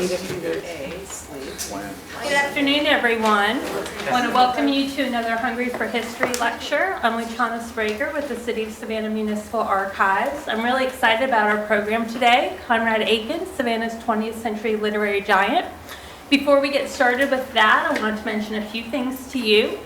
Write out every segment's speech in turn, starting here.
Good afternoon, everyone. I want to welcome you to another Hungry for History lecture. I'm Luciana Sprager with the City of Savannah Municipal Archives. I'm really excited about our program today, Conrad Aiken, Savannah's 20th century literary giant. Before we get started with that, I want to mention a few things to you.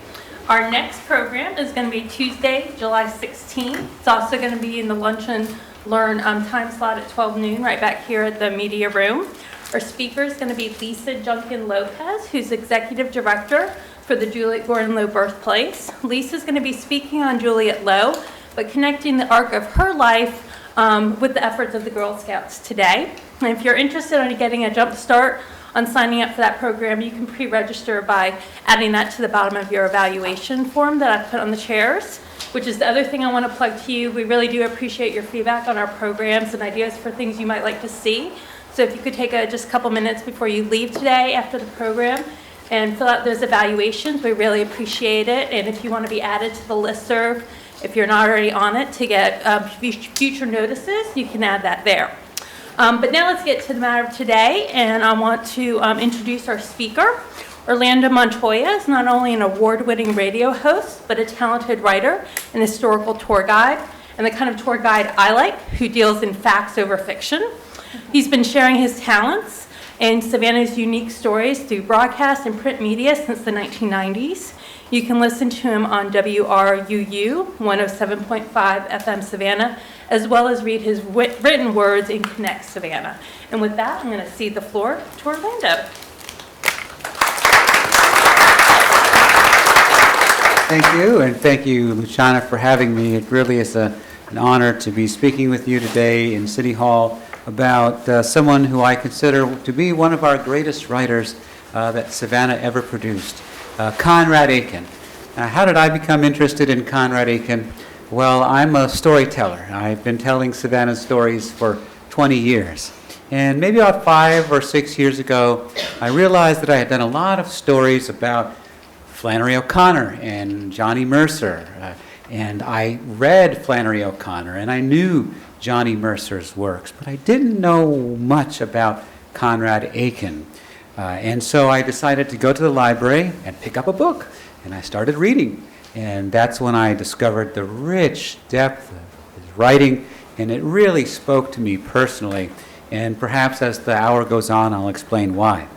Our next program is going to be Tuesday, July 16th. It's also going to be in the Lunch and Learn time slot at 12 noon right back here at the media room. Our speaker is going to be Lisa Junkin Lopez, who's Executive Director for the Juliet Gordon Low Birthplace. Lisa's going to be speaking on Juliet Low, but connecting the arc of her life with the efforts of the Girl Scouts today. And if you're interested in getting a jump start on signing up for that program, you can pre-register by adding that to the bottom of your evaluation form that I put on the chairs, which is the other thing I want to plug to you. We really do appreciate your feedback on our programs and ideas for things you might like to see. So if you could take just a couple minutes before you leave today after the program and fill out those evaluations, we really appreciate it. And if you want to be added to the listserv, if you're not already on it, to get future notices, you can add that there. But now let's get to the matter of today, and I want to introduce our speaker. Orlando Montoya is not only an award-winning radio host, but a talented writer and historical tour guide, and the kind of tour guide I like, who deals in facts over fiction. He's been sharing his talents and Savannah's unique stories through broadcast and print media since the 1990s. You can listen to him on WRUU 107.5 FM Savannah, as well as read his written words in Connect Savannah. And with that, I'm going to cede the floor to Orlando. Thank you, and thank you, Luciana, for having me. It really is an honor to be speaking with you today in City Hall about someone who I consider to be one of our greatest writers that Savannah ever produced, Conrad Aiken. How did I become interested in Conrad Aiken? Well, I'm a storyteller. I've been telling Savannah stories for 20 years. And maybe about 5 or 6 years ago, I realized that I had done a lot of stories about Flannery O'Connor and Johnny Mercer. And I read Flannery O'Connor, and I knew Johnny Mercer's works, but I didn't know much about Conrad Aiken. And so I decided to go to the library and pick up a book, and I started reading. And that's when I discovered the rich depth of his writing, and it really spoke to me personally. And perhaps as the hour goes on, I'll explain why.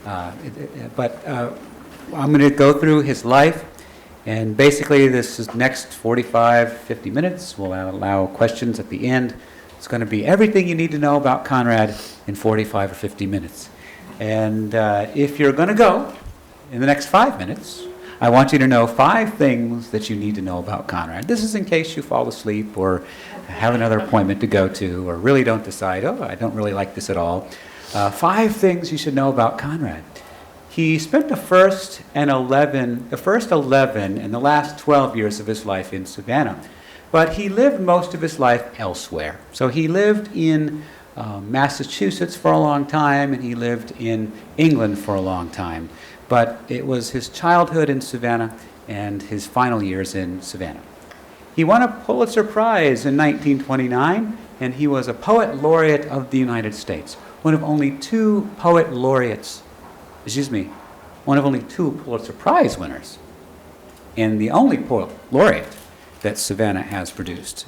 But I'm going to go through his life, and basically this is next 45, 50 minutes. We'll allow questions at the end. It's going to be everything you need to know about Conrad in 45 or 50 minutes. And if you're going to go in the next 5 minutes, I want you to know 5 things that you need to know about Conrad. This is in case you fall asleep or have another appointment to go to or really don't decide, oh, I don't really like this at all. 5 things you should know about Conrad. He spent the first 11 and the last 12 years of his life in Savannah, but he lived most of his life elsewhere. So he lived in Massachusetts for a long time, and he lived in England for a long time. But it was his childhood in Savannah and his final years in Savannah. He won a Pulitzer Prize in 1929, and he was a Poet Laureate of the United States, one of only 2 Pulitzer Prize winners, and the only Poet Laureate that Savannah has produced.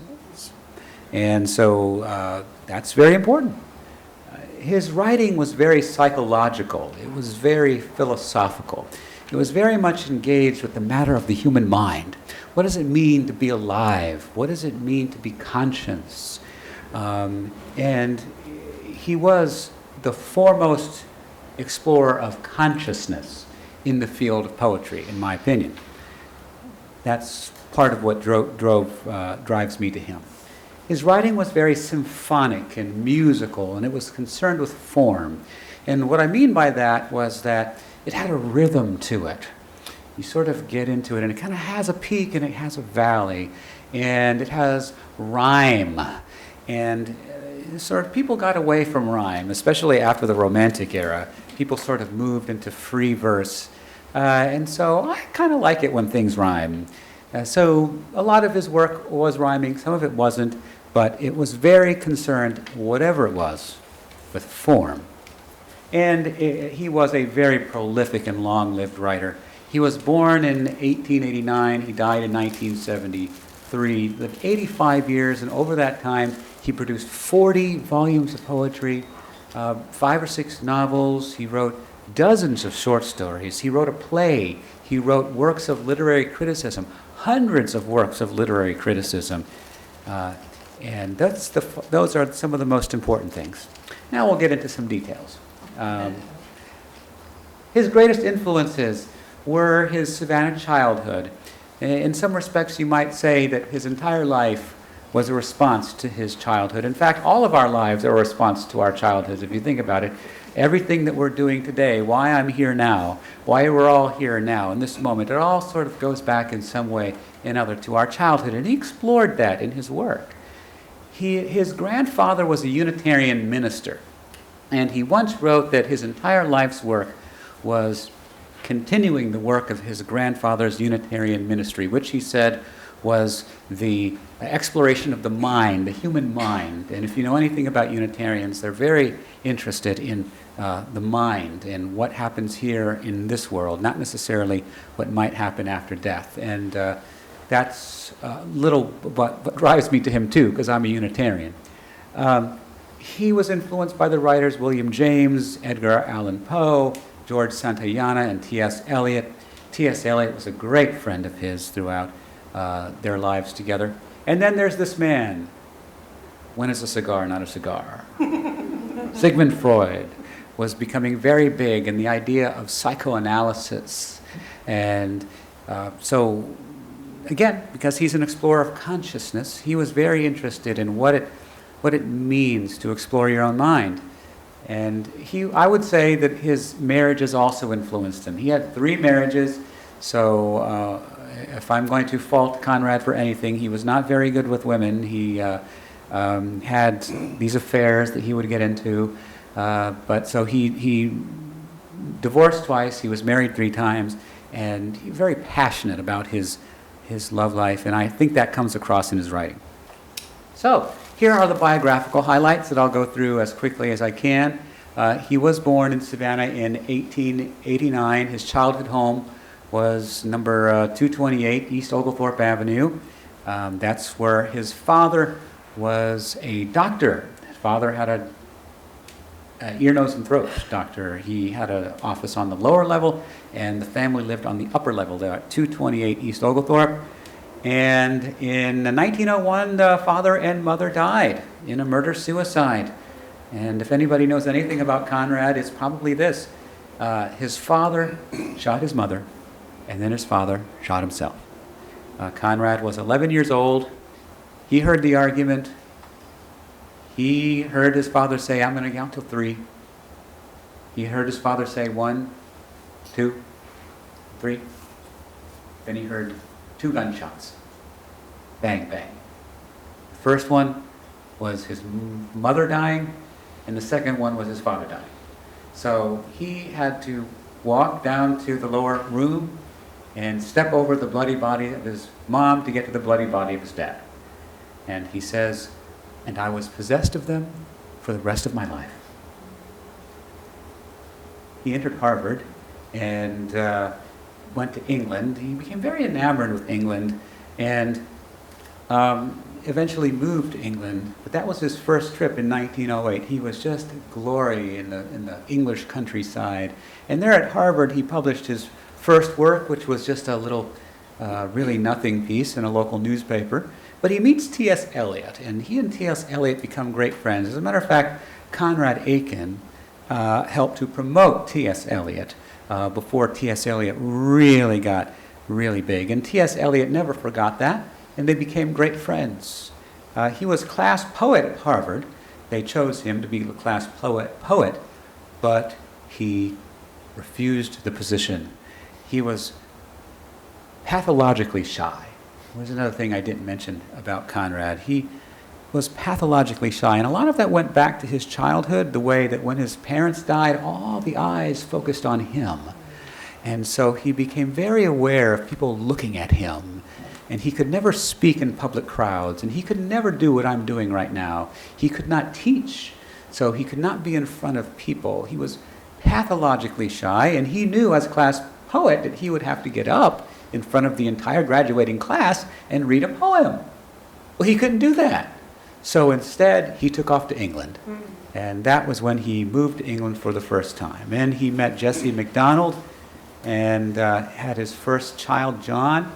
And so that's very important. His writing was very psychological. It was very philosophical. It was very much engaged with the matter of the human mind. What does it mean to be alive? What does it mean to be conscious? And he was the foremost explorer of consciousness in the field of poetry, in my opinion. That's part of what drives me to him. His writing was very symphonic and musical, and it was concerned with form. And what I mean by that was that it had a rhythm to it. You sort of get into it, and it kind of has a peak and it has a valley, and it has rhyme. And sort of people got away from rhyme, especially after the Romantic era. People sort of moved into free verse. And so I kind of like it when things rhyme. So a lot of his work was rhyming, some of it wasn't, but it was very concerned, whatever it was, with form. And he was a very prolific and long-lived writer. He was born in 1889. He died in 1973. Lived 85 years, and over that time, he produced 40 volumes of poetry, 5 or 6 novels. He wrote dozens of short stories. He wrote a play. He wrote works of literary criticism, hundreds of works of literary criticism. And those are some of the most important things. Now we'll get into some details. His greatest influences were his Savannah childhood. In some respects, you might say that his entire life was a response to his childhood. In fact, all of our lives are a response to our childhoods, if you think about it. Everything that we're doing today, why I'm here now, why we're all here now in this moment, it all sort of goes back in some way or another to our childhood, and he explored that in his work. His grandfather was a Unitarian minister, and he once wrote that his entire life's work was continuing the work of his grandfather's Unitarian ministry, which he said was the exploration of the mind, the human mind. And if you know anything about Unitarians, they're very interested in the mind and what happens here in this world, not necessarily what might happen after death. And that's little what drives me to him too, because I'm a Unitarian. He was influenced by the writers William James, Edgar Allan Poe, George Santayana, and T.S. Eliot. T.S. Eliot was a great friend of his throughout their lives together. And then there's this man. When is a cigar not a cigar? Sigmund Freud was becoming very big in the idea of psychoanalysis. And so, again, because he's an explorer of consciousness, he was very interested in what it means to explore your own mind. And I would say that his marriages also influenced him. He had 3 marriages, so if I'm going to fault Conrad for anything, he was not very good with women. He had these affairs that he would get into, but so he divorced twice, he was married 3 times, and he was very passionate about his love life, and I think that comes across in his writing. So, here are the biographical highlights that I'll go through as quickly as I can. He was born in Savannah in 1889. His childhood home was number 228 East Oglethorpe Avenue. That's where his father was a doctor. His father had an ear, nose, and throat doctor. He had an office on the lower level, and the family lived on the upper level there at 228 East Oglethorpe. And in 1901, the father and mother died in a murder-suicide. And if anybody knows anything about Conrad, it's probably this. His father shot his mother, and then his father shot himself. Conrad was 11 years old. He heard the argument. He heard his father say, "I'm going to count till 3. He heard his father say 1, 2, 3. Then he heard 2 gunshots. Bang, bang. The first one was his mother dying, and the second one was his father dying. So he had to walk down to the lower room and step over the bloody body of his mom to get to the bloody body of his dad. And he says, "And I was possessed of them for the rest of my life." He entered Harvard and went to England. He became very enamored with England and eventually moved to England. But that was his first trip in 1908. He was just glory in the English countryside. And there at Harvard, he published his first work, which was just a little really nothing piece in a local newspaper. But he meets T.S. Eliot, and he and T.S. Eliot become great friends. As a matter of fact, Conrad Aiken helped to promote T.S. Eliot before T.S. Eliot really got really big. And T.S. Eliot never forgot that, and they became great friends. He was class poet at Harvard. They chose him to be the class poet, but he refused the position. He was pathologically shy. There's another thing I didn't mention about Conrad. He was pathologically shy, and a lot of that went back to his childhood, the way that when his parents died, all the eyes focused on him. And so he became very aware of people looking at him, and he could never speak in public crowds, and he could never do what I'm doing right now. He could not teach, so he could not be in front of people. He was pathologically shy, and he knew as class poet that he would have to get up in front of the entire graduating class and read a poem. Well, he couldn't do that. So instead, he took off to England. And that was when he moved to England for the first time. And he met Jessie MacDonald and had his first child, John.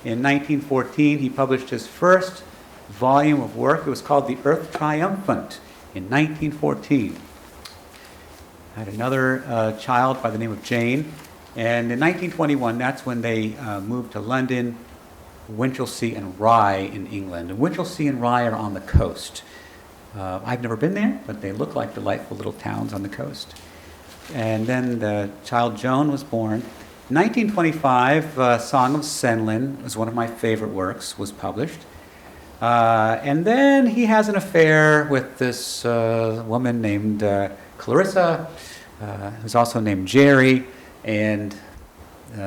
In 1914, he published his first volume of work. It was called The Earth Triumphant in 1914. Had another child by the name of Jane. And in 1921, that's when they moved to London, Winchelsea, and Rye in England. And Winchelsea and Rye are on the coast. I've never been there, but they look like delightful little towns on the coast. And then the child Joan was born. In 1925, Song of Senlin was one of my favorite works, was published. And then he has an affair with this woman named Clarissa, who's also named Jerry. And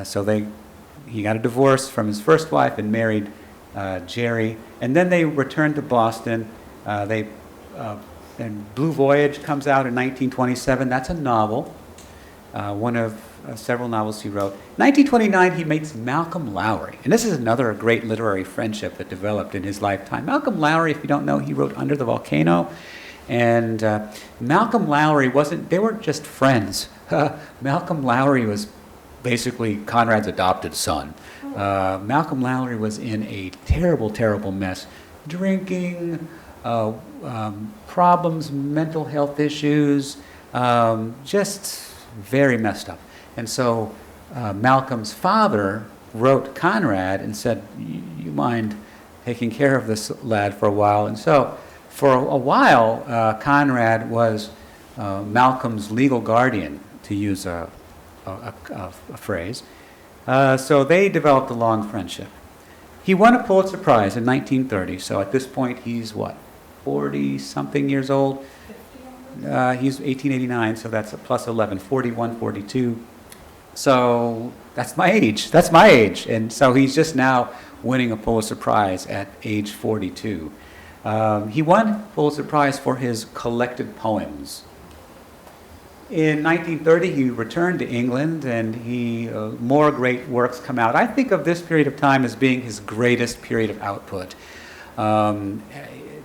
so he got a divorce from his first wife and married Jerry. And then they returned to Boston. And Blue Voyage comes out in 1927. That's a novel, one of several novels he wrote. In 1929, he meets Malcolm Lowry. And this is another great literary friendship that developed in his lifetime. Malcolm Lowry, if you don't know, he wrote Under the Volcano. And Malcolm Lowry they weren't just friends. Malcolm Lowry was basically Conrad's adopted son. Malcolm Lowry was in a terrible, terrible mess. Drinking, problems, mental health issues, just very messed up. And so Malcolm's father wrote Conrad and said, you mind taking care of this lad for a while? And so for a while, Conrad was Malcolm's legal guardian, to use a phrase. So they developed a long friendship. He won a Pulitzer Prize in 1930, so at this point he's what, 40-something years old? He's 1889, so that's a plus 11, 41, 42. So that's my age. And so he's just now winning a Pulitzer Prize at age 42. He won Pulitzer Prize for his collected poems. In 1930, he returned to England, and more great works come out. I think of this period of time as being his greatest period of output.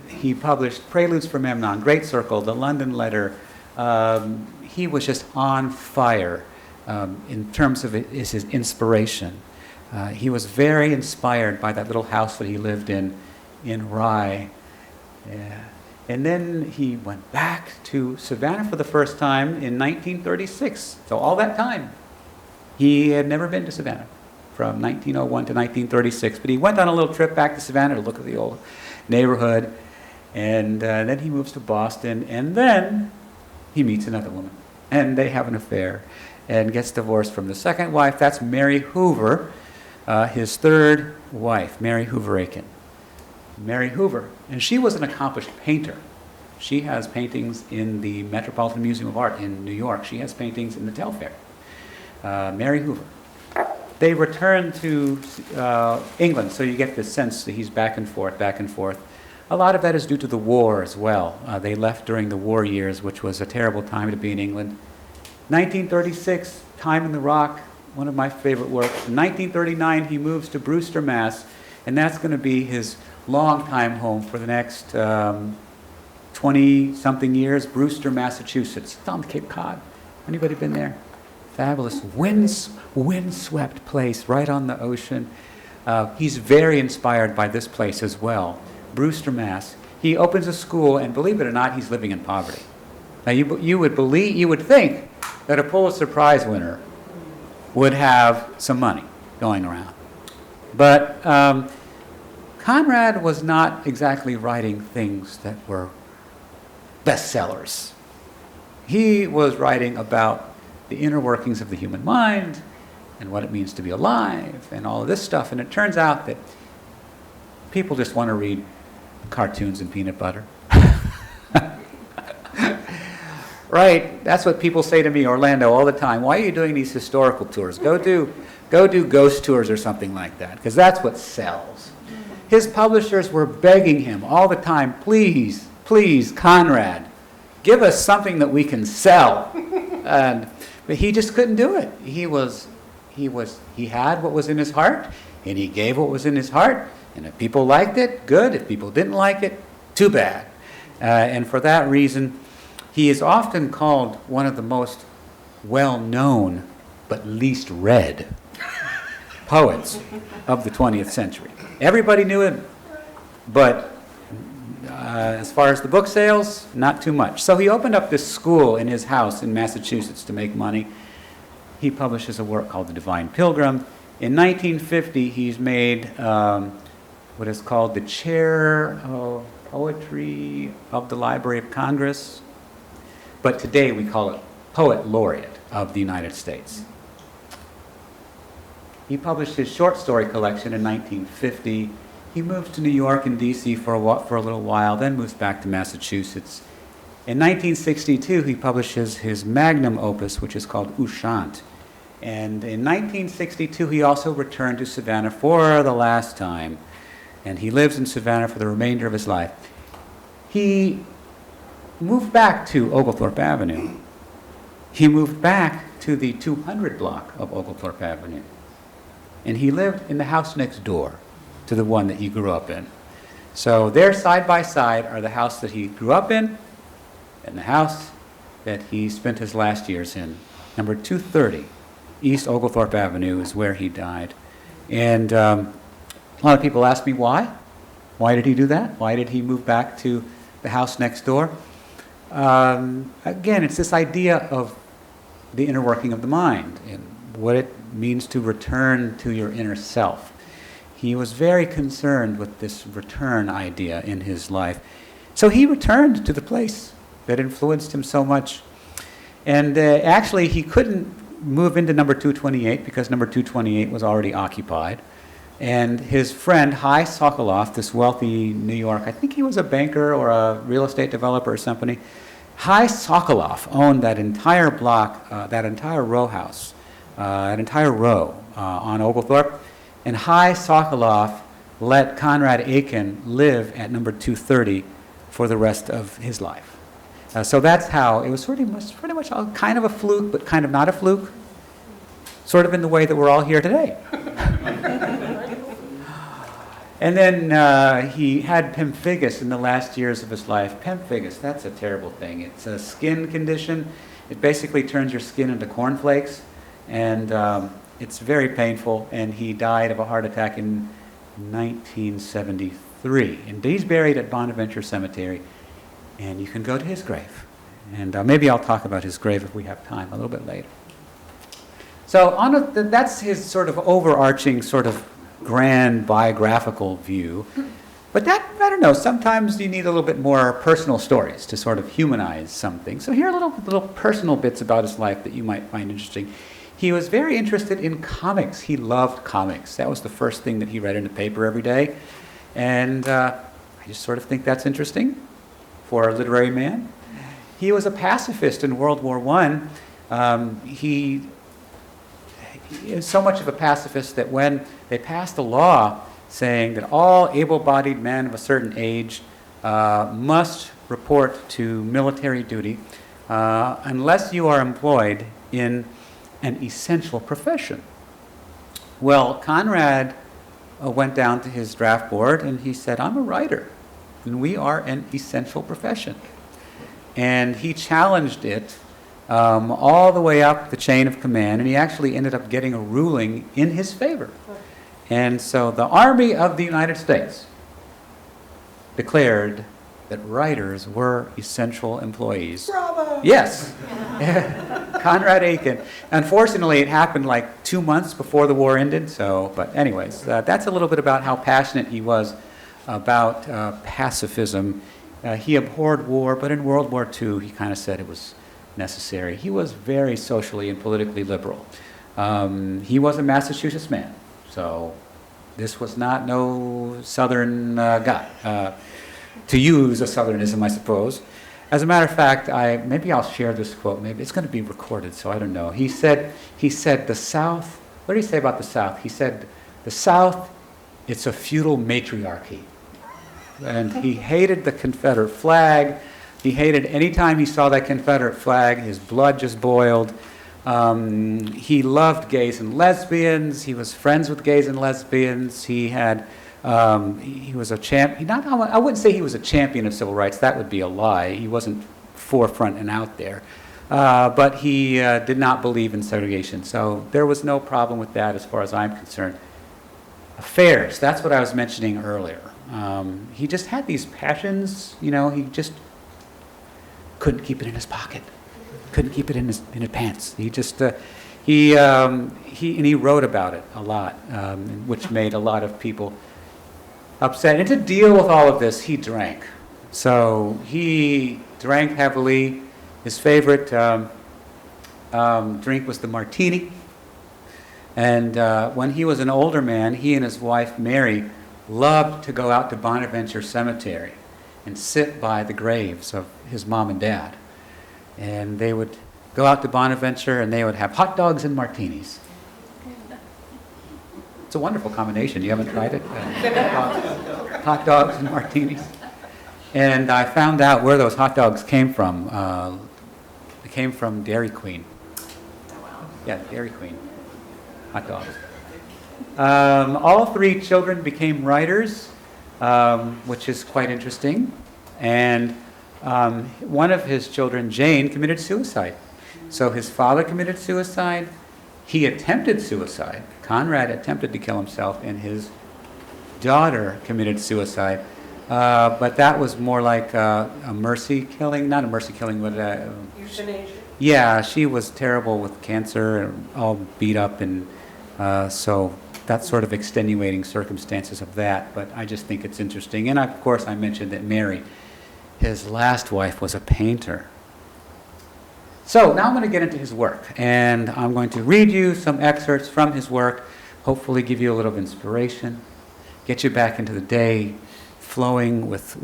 He published Preludes for Memnon, Great Circle, The London Letter. He was just on fire in terms of his inspiration. He was very inspired by that little house that he lived in Rye. Yeah. And then he went back to Savannah for the first time in 1936. So all that time, he had never been to Savannah from 1901 to 1936. But he went on a little trip back to Savannah to look at the old neighborhood. And then he moves to Boston. And then he meets another woman. And they have an affair and gets divorced from the second wife. That's Mary Hoover, his third wife, Mary Hoover Aiken. Mary Hoover, and she was an accomplished painter. She has paintings in the Metropolitan Museum of Art in New York. She has paintings in the Telfair. Mary Hoover. They return to England, so you get this sense that he's back and forth, back and forth. A lot of that is due to the war as well. They left during the war years, which was a terrible time to be in England. 1936, Time in the Rock, one of my favorite works. In 1939, he moves to Brewster, Mass., and that's going to be his long-time home for the next 20-something years, Brewster, Massachusetts. It's on Cape Cod. Anybody been there? Fabulous, windswept place right on the ocean. He's very inspired by this place as well, Brewster, Mass. He opens a school, and believe it or not, he's living in poverty. Now, you would think that a Pulitzer Prize winner would have some money going around, but Conrad was not exactly writing things that were bestsellers. He was writing about the inner workings of the human mind and what it means to be alive and all of this stuff. And it turns out that people just want to read cartoons and peanut butter. Right? That's what people say to me, Orlando, all the time. Why are you doing these historical tours? Go do ghost tours or something like that, because that's what sells. His publishers were begging him all the time, please, Conrad, give us something that we can sell. But he just couldn't do it. He had what was in his heart, and he gave what was in his heart. And if people liked it, good. If people didn't like it, too bad. And for that reason, he is often called one of the most well-known but least read poets of the 20th century. Everybody knew him, but as far as the book sales, not too much. So he opened up this school in his house in Massachusetts to make money. He publishes a work called The Divine Pilgrim. In 1950, he's made what is called the Chair of Poetry of the Library of Congress, but today we call it Poet Laureate of the United States. He published his short story collection in 1950. He moved to New York and D.C. for a little while, then moves back to Massachusetts. In 1962, he publishes his magnum opus, which is called Ushant. And in 1962, he also returned to Savannah for the last time. And he lives in Savannah for the remainder of his life. He moved back to Oglethorpe Avenue. He moved back to the 200 block of Oglethorpe Avenue. And he lived in the house next door to the one that he grew up in. So there, side by side, are the house that he grew up in and the house that he spent his last years in. Number 230, East Oglethorpe Avenue, is where he died. And a lot of people ask me why. Why did he do that? Why did he move back to the house next door? Again, it's this idea of the inner working of the mind and what it means to return to your inner self. He was very concerned with this return idea in his life. So he returned to the place that influenced him so much. And actually, he couldn't move into number 228 because number 228 was already occupied. And his friend, Hy Sokoloff, this wealthy New York, I think he was a banker or a real estate developer or something. Hy Sokoloff owned that entire block, that entire row house, an entire row on Oglethorpe. And Hy Sokoloff let Conrad Aiken live at number 230 for the rest of his life. So that's how, it was pretty much kind of a fluke, but kind of not a fluke. Sort of in the way that we're all here today. And then he had pemphigus in the last years of his life. Pemphigus, that's a terrible thing. It's a skin condition. It basically turns your skin into cornflakes. And it's very painful. And he died of a heart attack in 1973. And he's buried at Bonaventure Cemetery. And you can go to his grave. And maybe I'll talk about his grave if we have time a little bit later. So that's his sort of overarching sort of grand biographical view. But that, I don't know, sometimes you need a little bit more personal stories to sort of humanize something. So here are little personal bits about his life that you might find interesting. He was very interested in comics. He loved comics. That was the first thing that he read in the paper every day. And I just sort of think that's interesting for a literary man. He was a pacifist in World War I. He is so much of a pacifist that when they passed a law saying that all able-bodied men of a certain age must report to military duty unless you are employed in an essential profession. Well, Conrad went down to his draft board and he said, I'm a writer, and we are an essential profession. And he challenged it all the way up the chain of command, and he actually ended up getting a ruling in his favor. And so the Army of the United States declared that writers were essential employees. Bravo! Yes. Conrad Aiken. Unfortunately, it happened like 2 months before the war ended. But anyways, that's a little bit about how passionate he was about pacifism. He abhorred war, but in World War II, he kind of said it was necessary. He was very socially and politically liberal. He was a Massachusetts man, so this was not no Southern guy. To use a Southernism, I suppose. As a matter of fact, maybe I'll share this quote. Maybe it's going to be recorded, so I don't know. He said the South. What did he say about the South? He said the South, it's a feudal matriarchy, and he hated the Confederate flag. He hated any time he saw that Confederate flag, his blood just boiled. He loved gays and lesbians. He was friends with gays and lesbians. He was a champion. I wouldn't say he was a champion of civil rights. That would be a lie. He wasn't forefront and out there. But he did not believe in segregation. So there was no problem with that as far as I'm concerned. Affairs, that's what I was mentioning earlier. He just had these passions, he just couldn't keep it in his pocket. Couldn't keep it in his pants. He just, he wrote about it a lot, which made a lot of people upset. And to deal with all of this, he drank. So he drank heavily. His favorite drink was the martini. And when he was an older man, he and his wife, Mary, loved to go out to Bonaventure Cemetery and sit by the graves of his mom and dad. And they would go out to Bonaventure and they would have hot dogs and martinis. It's a wonderful combination. You haven't tried it? Hot dogs and martinis. And I found out where those hot dogs came from. They came from Dairy Queen. Yeah, Dairy Queen. Hot dogs. All three children became writers, which is quite interesting. And one of his children, Jane, committed suicide. So his father committed suicide. He attempted suicide. Conrad attempted to kill himself, and his daughter committed suicide. But that was more like a mercy killing. Not a mercy killing, but euthanasia. Yeah, she was terrible with cancer and all beat up, and so that's sort of extenuating circumstances of that. But I just think it's interesting. And of course, I mentioned that Mary, his last wife, was a painter. So now I'm going to get into his work, and I'm going to read you some excerpts from his work, hopefully give you a little inspiration, get you back into the day, flowing with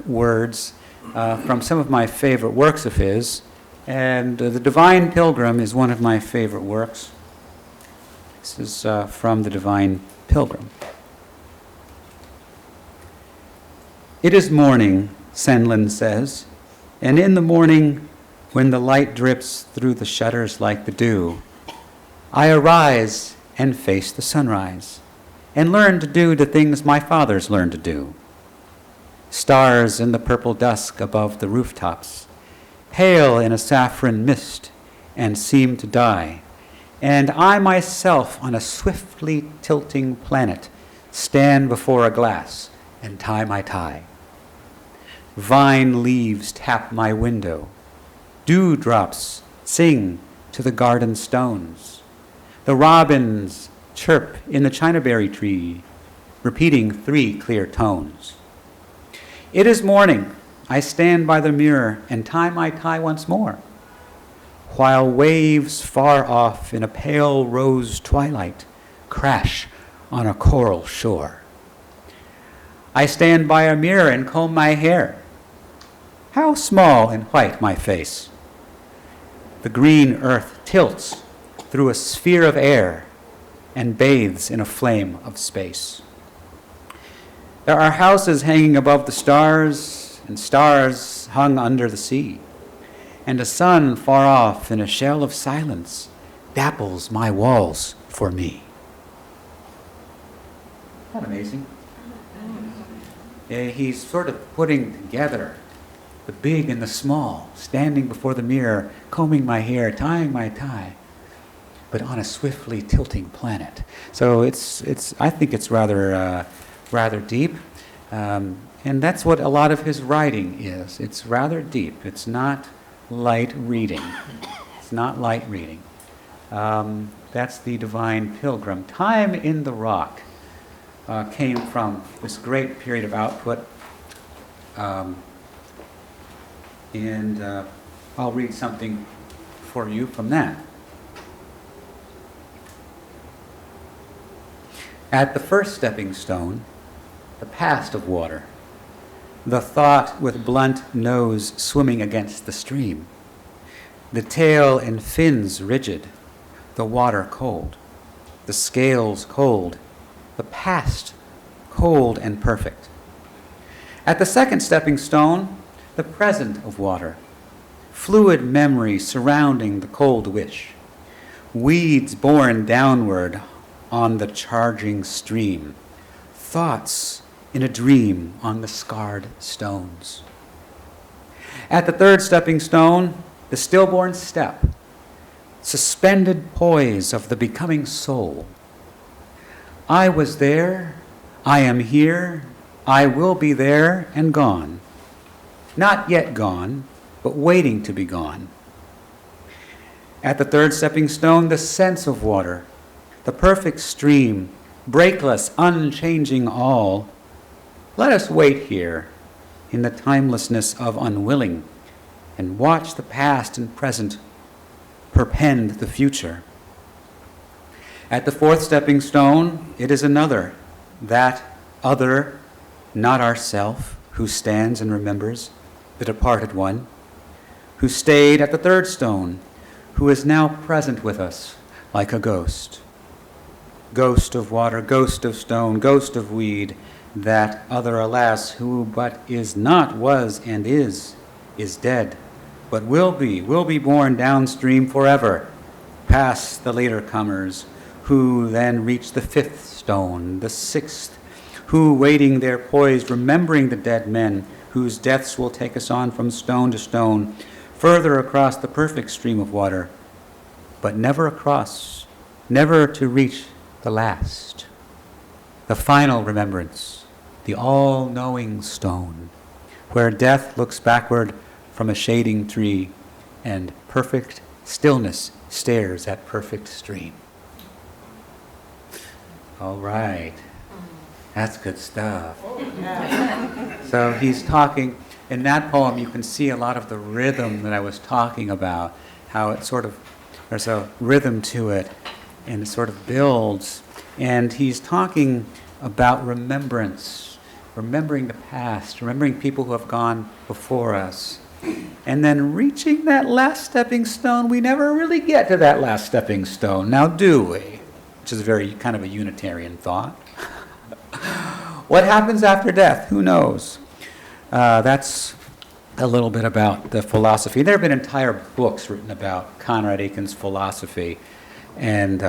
words from some of my favorite works of his. And The Divine Pilgrim is one of my favorite works. This is from The Divine Pilgrim. It is morning, Senlin says, and in the morning, when the light drips through the shutters like the dew, I arise and face the sunrise, and learn to do the things my fathers learned to do. Stars in the purple dusk above the rooftops, pale in a saffron mist, and seem to die, and I myself on a swiftly tilting planet stand before a glass and tie my tie. Vine leaves tap my window. Dewdrops sing to the garden stones. The robins chirp in the chinaberry tree, repeating 3 clear tones. It is morning. I stand by the mirror and tie my tie once more, while waves far off in a pale rose twilight crash on a coral shore. I stand by a mirror and comb my hair. How small and white my face. The green earth tilts through a sphere of air and bathes in a flame of space. There are houses hanging above the stars and stars hung under the sea, and a sun far off in a shell of silence dapples my walls for me. Isn't that amazing? He's sort of putting together the big and the small, standing before the mirror, combing my hair, tying my tie, but on a swiftly tilting planet. So I think it's rather deep, and that's what a lot of his writing is. It's rather deep. It's not light reading. It's not light reading. That's The Divine Pilgrim. Time in the Rock came from this great period of output. And I'll read something for you from that. At the first stepping stone, the past of water, the thought with blunt nose swimming against the stream, the tail and fins rigid, the water cold, the scales cold, the past cold and perfect. At the second stepping stone, the present of water, fluid memory surrounding the cold wish, weeds borne downward on the charging stream, thoughts in a dream on the scarred stones. At the third stepping stone, the stillborn step, suspended poise of the becoming soul. I was there, I am here, I will be there and gone. Not yet gone, but waiting to be gone. At the third stepping stone, the sense of water, the perfect stream, breakless, unchanging all. Let us wait here in the timelessness of unwilling and watch the past and present perpend the future. At the fourth stepping stone, it is another, that other, not ourself, who stands and remembers, the departed one, who stayed at the third stone, who is now present with us like a ghost. Ghost of water, ghost of stone, ghost of weed, that other, alas, who but is not, was, and is dead, but will be born downstream forever, past the later comers, who then reach the fifth stone, the sixth, who, waiting there poised, remembering the dead men, whose deaths will take us on from stone to stone, further across the perfect stream of water, but never across, never to reach the last, the final remembrance, the all-knowing stone, where death looks backward from a shading tree, and perfect stillness stares at perfect stream. All right. That's good stuff. So he's talking, in that poem you can see a lot of the rhythm that I was talking about, how it sort of, there's a rhythm to it, and it sort of builds. And he's talking about remembrance, remembering the past, remembering people who have gone before us. And then reaching that last stepping stone, we never really get to that last stepping stone, now do we? Which is a very kind of a Unitarian thought. What happens after death? Who knows? That's a little bit about the philosophy. There have been entire books written about Conrad Aiken's philosophy. And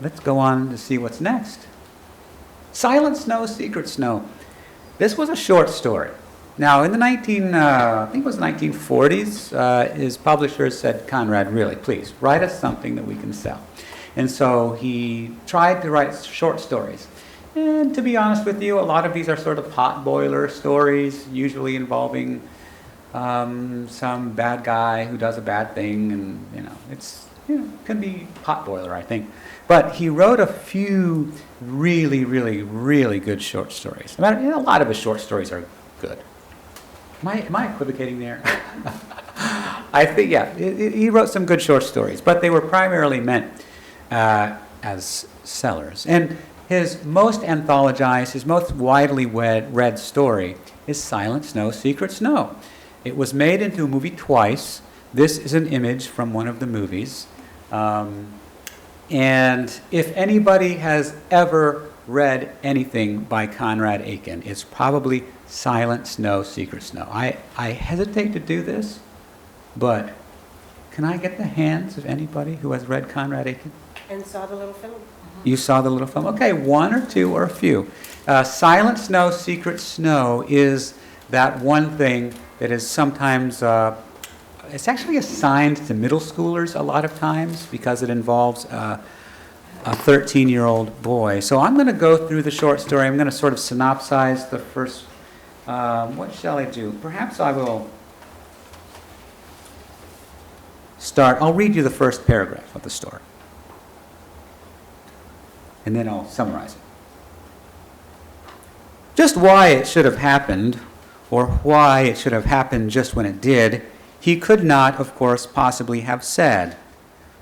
let's go on to see what's next. Silent Snow, Secret Snow. This was a short story. Now, in the I think it was 1940s, his publishers said, Conrad, really, please, write us something that we can sell. And so he tried to write short stories. And to be honest with you, a lot of these are sort of potboiler stories, usually involving some bad guy who does a bad thing, and it's can be potboiler, I think. But he wrote a few really, really, really good short stories. A lot of his short stories are good. Am I equivocating there? I think, yeah, he wrote some good short stories, but they were primarily meant as sellers. And his most anthologized, his most widely read story is Silent Snow, Secret Snow. It was made into a movie twice. This is an image from one of the movies. And if anybody has ever read anything by Conrad Aiken, it's probably Silent Snow, Secret Snow. I hesitate to do this, but can I get the hands of anybody who has read Conrad Aiken? And saw the little film. You saw the little film? Okay, one or two or a few. Silent Snow, Secret Snow is that one thing that is sometimes, it's actually assigned to middle schoolers a lot of times because it involves a 13-year-old boy. So I'm going to go through the short story. I'm going to sort of synopsize the first, what shall I do? Perhaps I will I'll read you the first paragraph of the story. And then I'll summarize it. Just why it should have happened, or why it should have happened just when it did, he could not, of course, possibly have said,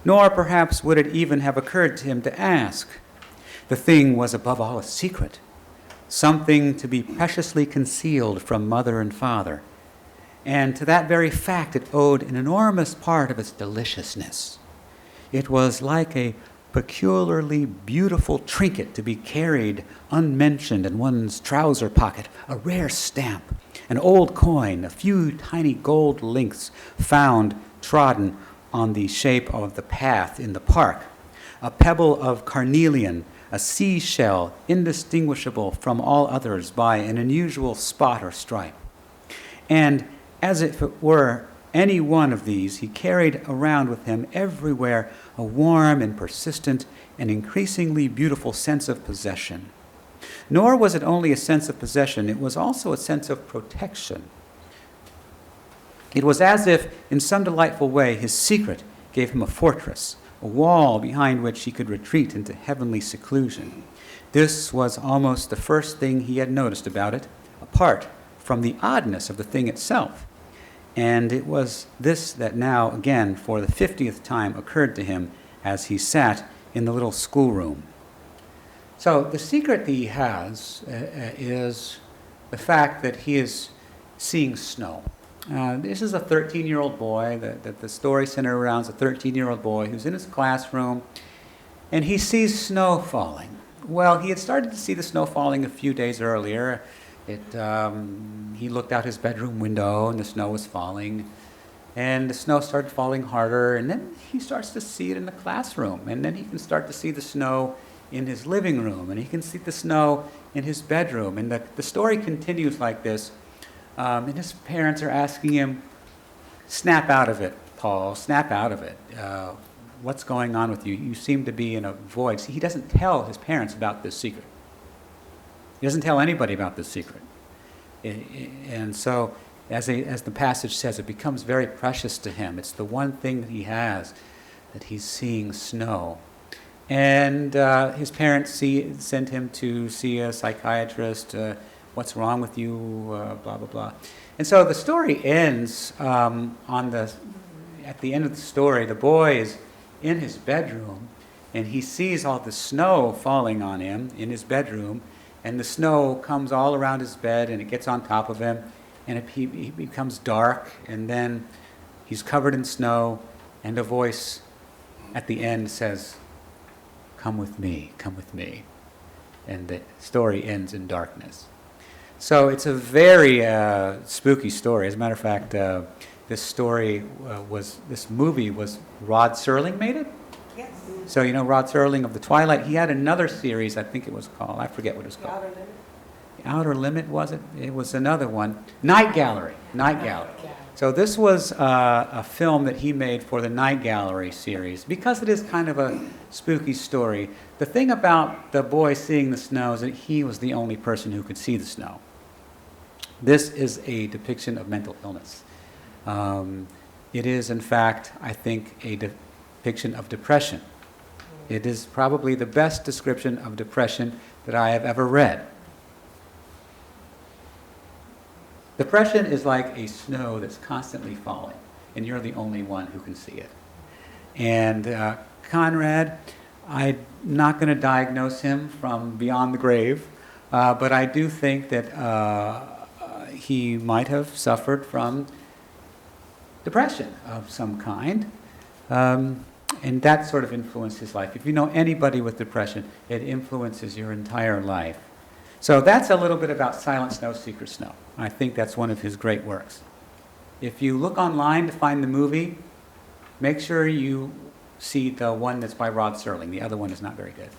nor perhaps would it even have occurred to him to ask. The thing was above all a secret, something to be preciously concealed from mother and father, and to that very fact it owed an enormous part of its deliciousness. It was like a peculiarly beautiful trinket to be carried unmentioned in one's trouser pocket, a rare stamp, an old coin, a few tiny gold links found trodden on the shape of the path in the park, a pebble of carnelian, a seashell indistinguishable from all others by an unusual spot or stripe. And as if it were any one of these, he carried around with him everywhere a warm and persistent and increasingly beautiful sense of possession. Nor was it only a sense of possession, it was also a sense of protection. It was as if, in some delightful way, his secret gave him a fortress, a wall behind which he could retreat into heavenly seclusion. This was almost the first thing he had noticed about it, apart from the oddness of the thing itself. And it was this that now, again, for the 50th time, occurred to him as he sat in the little schoolroom. So the secret that he has is the fact that he is seeing snow. This is a 13-year-old boy, that the story centered around is a 13-year-old boy who's in his classroom, and he sees snow falling. Well, he had started to see the snow falling a few days earlier. He looked out his bedroom window, and the snow was falling, and the snow started falling harder, and then he starts to see it in the classroom, and then he can start to see the snow in his living room, and he can see the snow in his bedroom, and the story continues like this. And his parents are asking him, snap out of it, Paul, snap out of it. What's going on with you? You seem to be in a void. See, he doesn't tell his parents about this secret. He doesn't tell anybody about this secret. And so, as the passage says, it becomes very precious to him. It's the one thing that he has, that he's seeing snow. And his parents send him to see a psychiatrist. What's wrong with you, blah, blah, blah. And so the story ends at the end of the story, the boy is in his bedroom, and he sees all the snow falling on him in his bedroom, and the snow comes all around his bed, and it gets on top of him, and he becomes dark, and then he's covered in snow, and a voice at the end says, come with me, and the story ends in darkness. So it's a very spooky story. As a matter of fact, this movie was Rod Serling made it? Yes. So you know Rod Serling of the Twilight, he had another series, I think it was called, I forget what it was The called. Outer Limit. The Outer Limit, was it? It was another one. Night Gallery. So this was a film that he made for the Night Gallery series. Because it is kind of a spooky story, the thing about the boy seeing the snow is that he was the only person who could see the snow. This is a depiction of mental illness. It is, in fact, I think, a depiction of depression. It is probably the best description of depression that I have ever read. Depression is like a snow that's constantly falling, and you're the only one who can see it. And Conrad, I'm not going to diagnose him from beyond the grave, but I do think that he might have suffered from depression of some kind, and that sort of influenced his life. If you know anybody with depression, it influences your entire life. So that's a little bit about Silent Snow, Secret Snow. I think that's one of his great works. If you look online to find the movie, make sure you see the one that's by Rod Serling. The other one is not very good.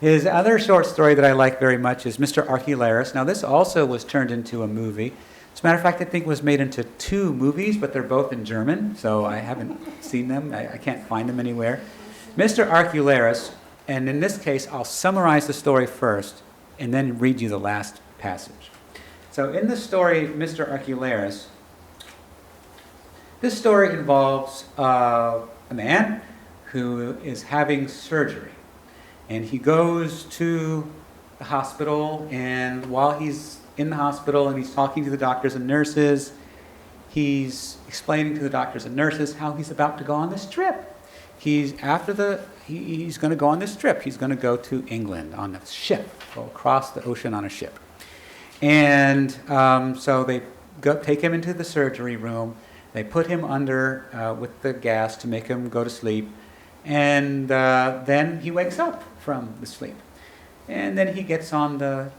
His other short story that I like very much is Mr. Arcularis. Now, this also was turned into a movie. As a matter of fact, I think it was made into 2 movies, but they're both in German, so I haven't seen them. I can't find them anywhere. Mr. Arcularis, and in this case, I'll summarize the story first and then read you the last passage. So in the story, Mr. Arcularis, this story involves a man who is having surgery. And he goes to the hospital, and while he's in the hospital and he's talking to the doctors and nurses, he's explaining to the doctors and nurses how he's about to go on this trip. He's going to go on this trip. He's going to go to England on a ship, go across the ocean on a ship. And so they take him into the surgery room. They put him under with the gas to make him go to sleep. And then he wakes up from the sleep. And then he gets on the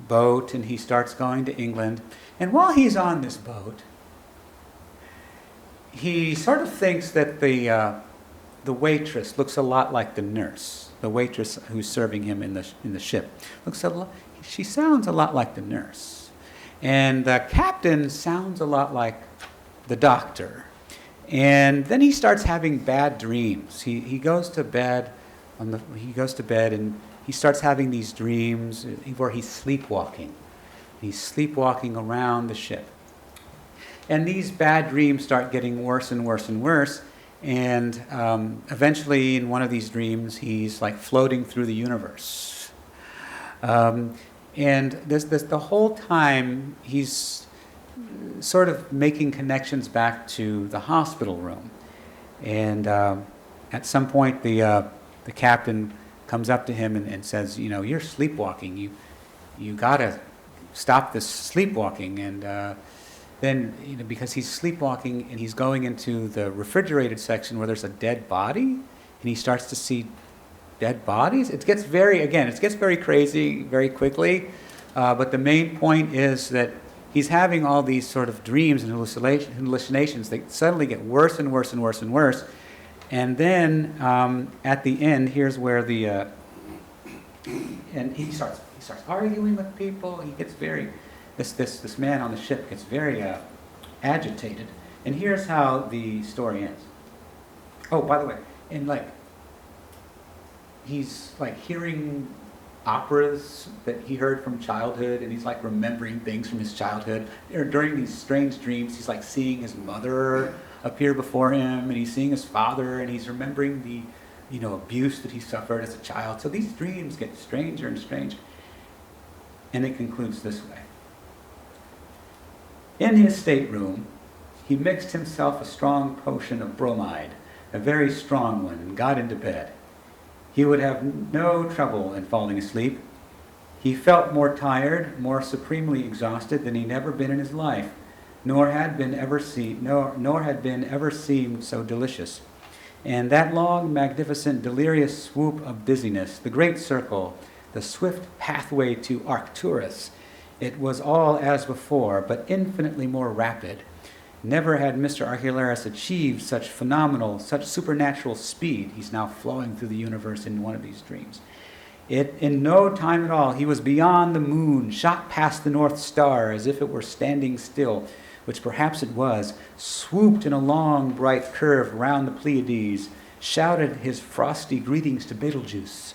boat and he starts going to England. And while he's on this boat, he sort of thinks that the waitress looks a lot like the nurse, the waitress who's serving him in the ship. She sounds a lot like the nurse. And the captain sounds a lot like the doctor. And then he starts having bad dreams. He goes to bed and he starts having these dreams where he's sleepwalking. He's sleepwalking around the ship. And these bad dreams start getting worse and worse and worse. And eventually, in one of these dreams, he's like floating through the universe. And the whole time, he's sort of making connections back to the hospital room. And at some point, the captain comes up to him and says, you're sleepwalking. You got to stop this sleepwalking. And then, because he's sleepwalking and he's going into the refrigerated section where there's a dead body, and he starts to see dead bodies. It gets very crazy very quickly. But the main point is that he's having all these sort of dreams and hallucinations. They suddenly get worse and worse and worse and worse. And then at the end, here's where and he starts arguing with people. He gets very, this man on the ship gets very agitated. And here's how the story ends. Oh, by the way, he's hearing operas that he heard from childhood, and he's remembering things from his childhood. During these strange dreams, he's seeing his mother appear before him, and he's seeing his father, and he's remembering the abuse that he suffered as a child. So these dreams get stranger and stranger. And it concludes this way. In his stateroom, he mixed himself a strong potion of bromide, a very strong one, and got into bed. He would have no trouble in falling asleep. He felt more tired, more supremely exhausted than he'd ever been in his life, nor had been ever seemed so delicious. And that long, magnificent, delirious swoop of dizziness, the great circle, the swift pathway to Arcturus, it was all as before, but infinitely more rapid. Never had Mr. Arcularis achieved such phenomenal, such supernatural speed. He's now flowing through the universe in one of these dreams. In no time at all, he was beyond the moon, shot past the North Star as if it were standing still, which perhaps it was, swooped in a long, bright curve round the Pleiades, shouted his frosty greetings to Betelgeuse,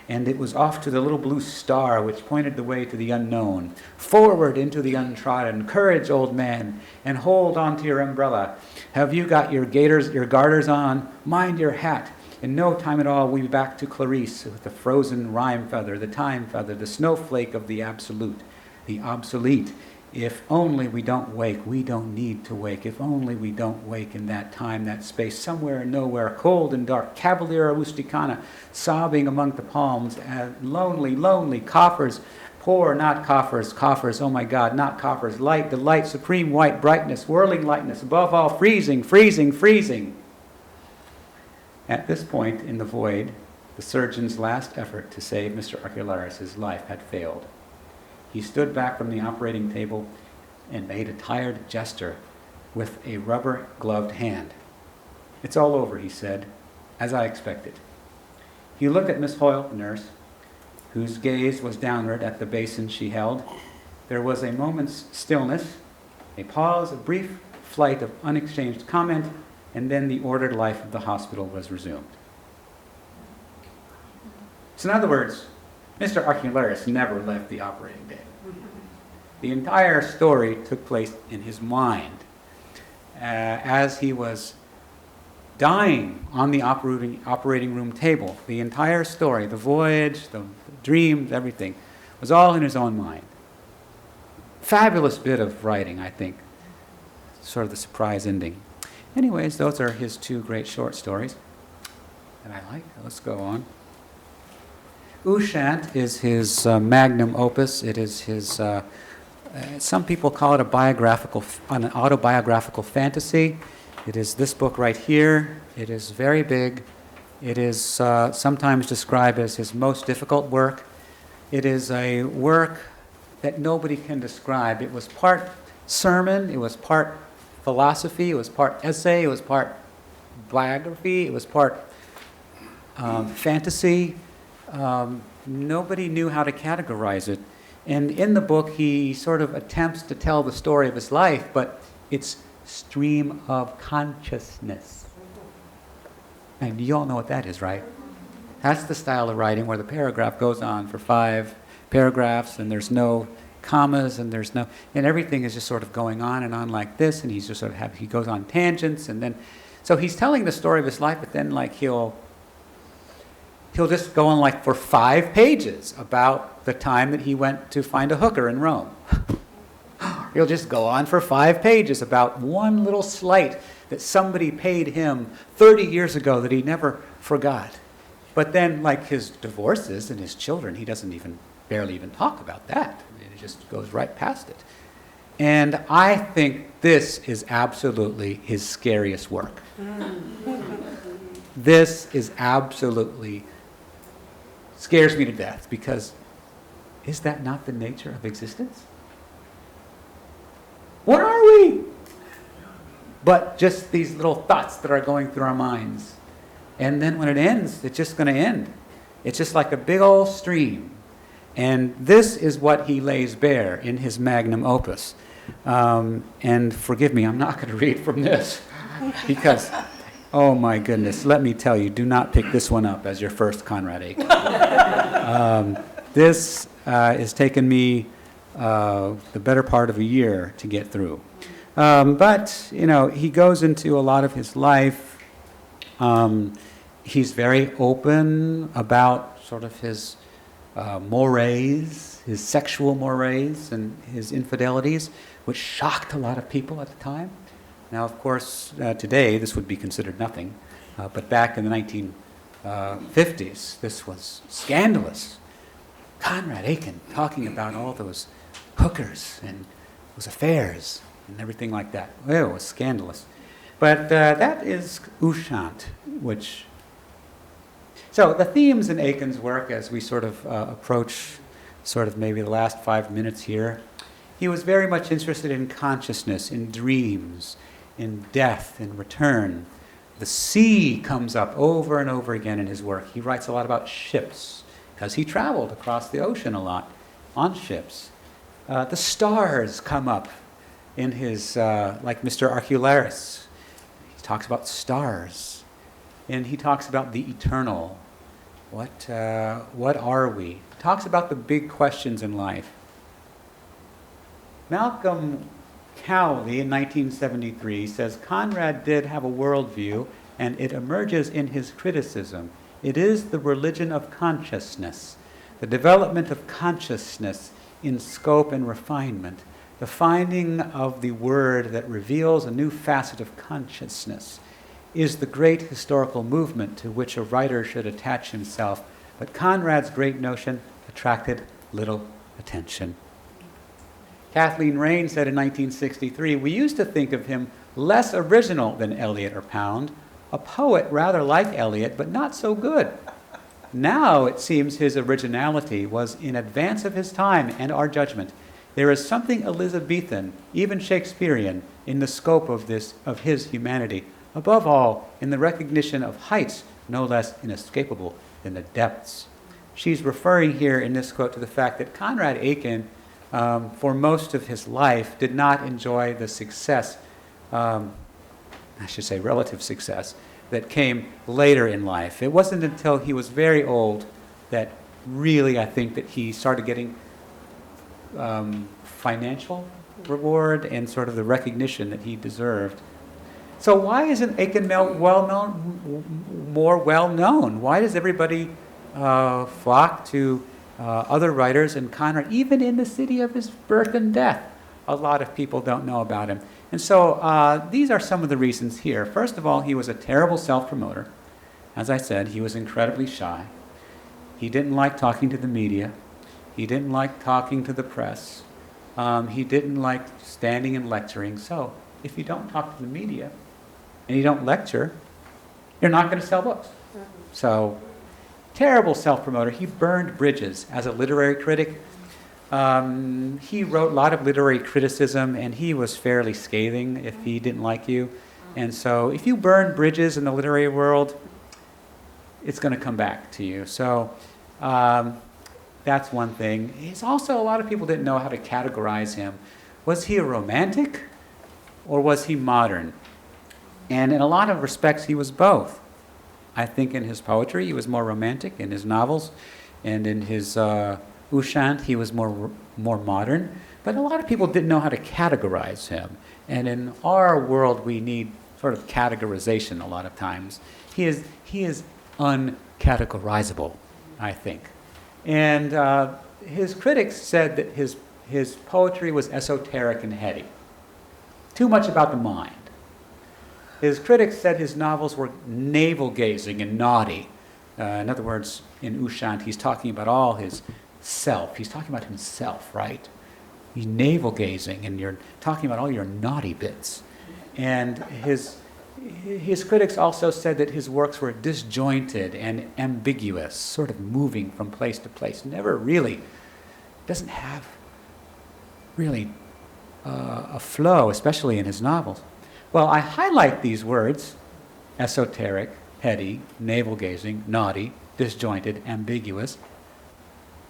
and it was off to the little blue star which pointed the way to the unknown. Forward into the untrodden. Courage, old man, and hold on to your umbrella. Have you got your garters on? Mind your hat. In no time at all, we'll be back to Clarice with the frozen rhyme feather, the time feather, the snowflake of the absolute, the obsolete. If only we don't wake, we don't need to wake. If only we don't wake in that time, that space, somewhere, nowhere, cold and dark, Cavaliera rusticana, sobbing among the palms, lonely, lonely, coffers, poor, not coffers, coffers, oh my God, not coffers, light, the light, supreme white brightness, whirling lightness, above all, freezing, freezing, freezing. At this point in the void, the surgeon's last effort to save Mr. Arcularis' life had failed. He stood back from the operating table and made a tired gesture with a rubber-gloved hand. It's all over, he said, as I expected. He looked at Miss Hoyle, the nurse, whose gaze was downward at the basin she held. There was a moment's stillness, a pause, a brief flight of unexchanged comment, and then the ordered life of the hospital was resumed. So in other words, Mr. Arcularis never left the operating table. The entire story took place in his mind as he was dying on the operating room table. The entire story, the voyage, the dreams, everything, was all in his own mind. Fabulous bit of writing, I think. Sort of the surprise ending. Anyways, those are his two great short stories that I like. Let's go on. Ushant is his magnum opus. It is his, some people call it an autobiographical fantasy. It is this book right here. It is very big. It is sometimes described as his most difficult work. It is a work that nobody can describe. It was part sermon, it was part philosophy, it was part essay, it was part biography, it was part fantasy. Nobody knew how to categorize it. And in the book, he sort of attempts to tell the story of his life, but it's stream of consciousness. And you all know what that is, right? That's the style of writing where the paragraph goes on for 5 paragraphs, and there's no commas, and and everything is just sort of going on and on like this, and he's just sort of he goes on tangents, and then, so he's telling the story of his life, but then like he'll just go on like for 5 pages about the time that he went to find a hooker in Rome. He'll just go on for 5 pages about one little slight that somebody paid him 30 years ago that he never forgot. But then, like his divorces and his children, he doesn't barely even talk about that. It just goes right past it. And I think this is absolutely his scariest work. This is absolutely scares me to death, because is that not the nature of existence? What are we? But just these little thoughts that are going through our minds. And then when it ends, it's just going to end. It's just like a big old stream. And this is what he lays bare in his magnum opus. And forgive me, I'm not going to read from this, because, oh my goodness, let me tell you, do not pick this one up as your first Conrad Aiken. This has taken me the better part of a year to get through. But, he goes into a lot of his life. He's very open about sort of his mores, his sexual mores and his infidelities, which shocked a lot of people at the time. Now, of course, today this would be considered nothing, but back in the 1950s, this was scandalous. Conrad Aiken talking about all those hookers and those affairs and everything like that. Well, it was scandalous. But that is Ushant, which... So the themes in Aiken's work, as we sort of approach sort of maybe the last 5 minutes here, he was very much interested in consciousness, in dreams, in death, in return. The sea comes up over and over again in his work. He writes a lot about ships, because he traveled across the ocean a lot on ships. The stars come up in his, like Mr. Arcularis. He talks about stars. And he talks about the eternal. What are we? He talks about the big questions in life. Malcolm Cowley in 1973 says, Conrad did have a worldview, and it emerges in his criticism. It is the religion of consciousness, the development of consciousness in scope and refinement, the finding of the word that reveals a new facet of consciousness, is the great historical movement to which a writer should attach himself, but Conrad's great notion attracted little attention. Kathleen Rain said in 1963, we used to think of him less original than Eliot or Pound, a poet rather like Eliot, but not so good. Now it seems his originality was in advance of his time and our judgment. There is something Elizabethan, even Shakespearean, in the scope of his humanity. Above all, in the recognition of heights no less inescapable than the depths. She's referring here in this quote to the fact that Conrad Aiken, for most of his life, did not enjoy the success, I should say relative success, that came later in life. It wasn't until he was very old that really I think that he started getting financial reward and sort of the recognition that he deserved. So why isn't Aiken more well-known? Why does everybody flock to other writers and Conrad, even in the city of his birth and death? A lot of people don't know about him. And so these are some of the reasons here. First of all, he was a terrible self-promoter. As I said, he was incredibly shy. He didn't like talking to the media. He didn't like talking to the press. He didn't like standing and lecturing. So if you don't talk to the media, and you don't lecture, you're not going to sell books. So, terrible self-promoter. He burned bridges as a literary critic. He wrote a lot of literary criticism, and he was fairly scathing if he didn't like you. And so if you burn bridges in the literary world, it's going to come back to you. So that's one thing. He's also, a lot of people didn't know how to categorize him. Was he a romantic or was he modern? And in a lot of respects, he was both. I think in his poetry, he was more romantic. In his novels and in his Ushant, he was more modern. But a lot of people didn't know how to categorize him. And in our world, we need sort of categorization a lot of times. He is uncategorizable, I think. And his critics said that his poetry was esoteric and heady. Too much about the mind. His critics said his novels were navel-gazing and naughty. In other words, in Ushant, he's talking about all his self. He's talking about himself, right? He's navel-gazing, and you're talking about all your naughty bits. And his critics also said that his works were disjointed and ambiguous, sort of moving from place to place. Never really, doesn't have really a flow, especially in his novels. Well, I highlight these words: esoteric, heady, navel-gazing, naughty, disjointed, ambiguous.